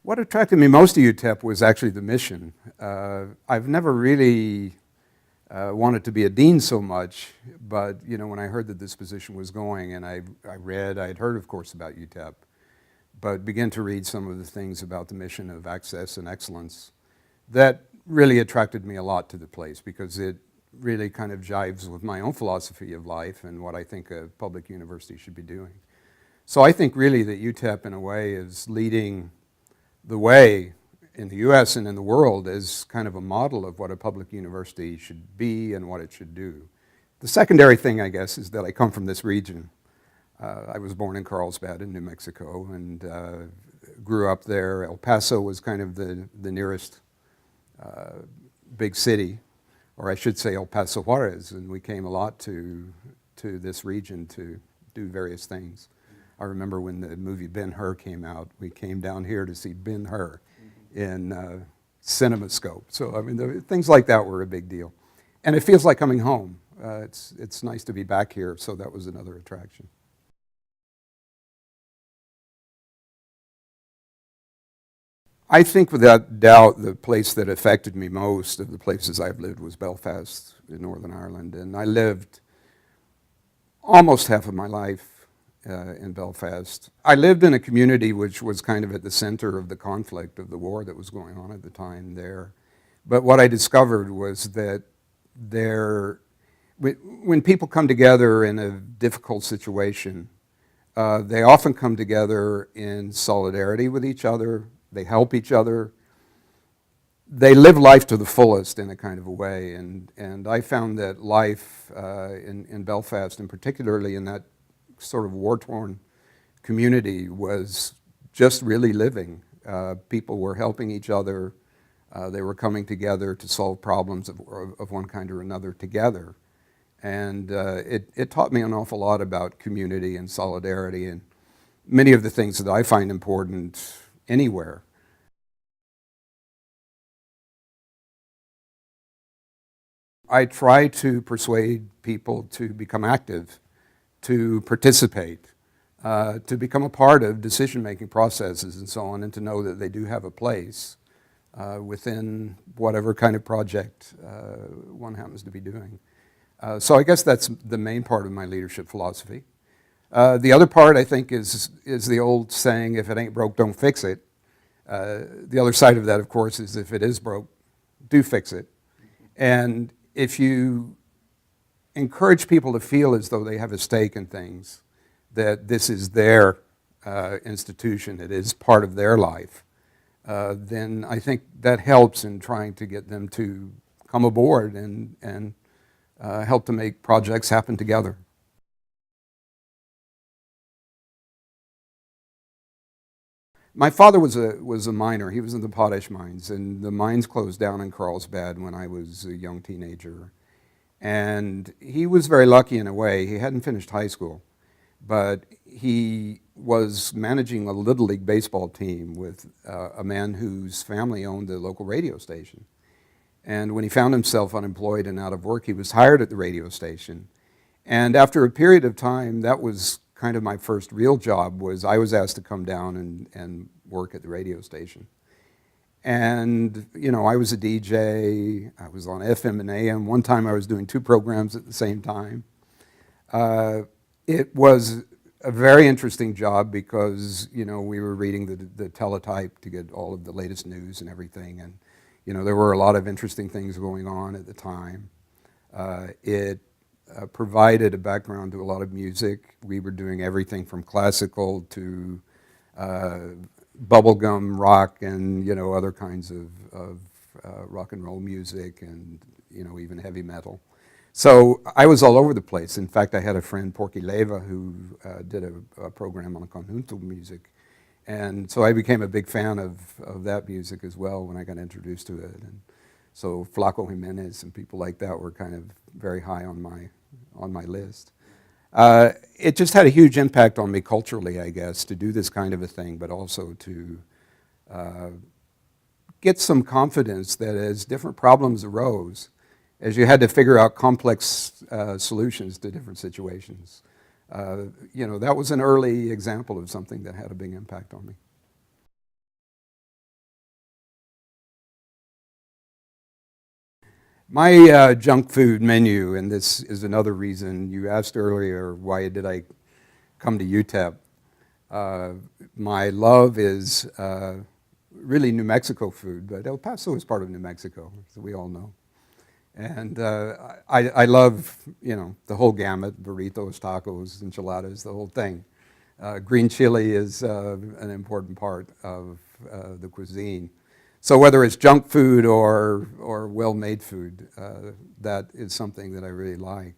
What attracted me most to UTEP was actually the mission. I've never really wanted to be a dean so much, but when I heard that this position was going, and I had heard, of course, about UTEP, but began to read some of the things about the mission of access and excellence, that really attracted me a lot to the place because it really kind of jives with my own philosophy of life and what I think a public university should be doing. So I think really that UTEP in a way is leading the way in the US and in the world as kind of a model of what a public university should be and what it should do. The secondary thing, I guess, is that I come from this region. I was born in Carlsbad in New Mexico and grew up there. El Paso was kind of the nearest big city, or I should say El Paso Juarez, and we came a lot to this region to do various things. I remember when the movie Ben-Hur came out, we came down here to see Ben-Hur in CinemaScope. So I mean, things like that were a big deal. And it feels like coming home. It's nice to be back here, so that was another attraction. I think without doubt the place that affected me most of the places I've lived was Belfast in Northern Ireland. And I lived almost half of my life in Belfast. I lived in a community which was kind of at the center of the conflict of the war that was going on at the time there. But what I discovered was that when people come together in a difficult situation, they often come together in solidarity with each other. They help each other. They live life to the fullest in a kind of a way. And I found that life in Belfast, and particularly in that sort of war-torn community, was just really living. People were helping each other. They were coming together to solve problems of one kind or another together. And it taught me an awful lot about community and solidarity and many of the things that I find important anywhere. I try to persuade people to become active, to participate, to become a part of decision-making processes and so on, and to know that they do have a place within whatever kind of project one happens to be doing. So I guess that's the main part of my leadership philosophy. The other part, I think, is the old saying, if it ain't broke, don't fix it. The other side of that, of course, is if it is broke, do fix it. And if you encourage people to feel as though they have a stake in things, that this is their institution, it is part of their life, then I think that helps in trying to get them to come aboard and help to make projects happen together. My father was a miner. He was in the potash mines, and the mines closed down in Carlsbad when I was a young teenager. And he was very lucky in a way. He hadn't finished high school, but he was managing a Little League baseball team with a man whose family owned the local radio station. And when he found himself unemployed and out of work, he was hired at the radio station. And after a period of time, that was kind of my first real job. I was asked to come down and work at the radio station. And, I was a DJ, I was on FM and AM. One time I was doing 2 programs at the same time. It was a very interesting job because, we were reading the teletype to get all of the latest news and everything. And, there were a lot of interesting things going on at the time. It provided a background to a lot of music. We were doing everything from classical to bubblegum rock and other kinds of rock and roll music and even heavy metal. So I was all over the place. In fact, I had a friend, Porky Leva, who did a program on conjunto music. And so I became a big fan of that music as well when I got introduced to it. And so Flaco Jimenez and people like that were kind of very high on my list. It just had a huge impact on me culturally, I guess, to do this kind of a thing, but also to get some confidence that as different problems arose, as you had to figure out complex solutions to different situations, that was an early example of something that had a big impact on me. My junk food menu, and this is another reason you asked earlier, why did I come to UTEP? My love is really New Mexico food, but El Paso is part of New Mexico, as we all know. And I love, the whole gamut, burritos, tacos, enchiladas, the whole thing. Green chili is an important part of the cuisine. So whether it's junk food or well-made food, that is something that I really like.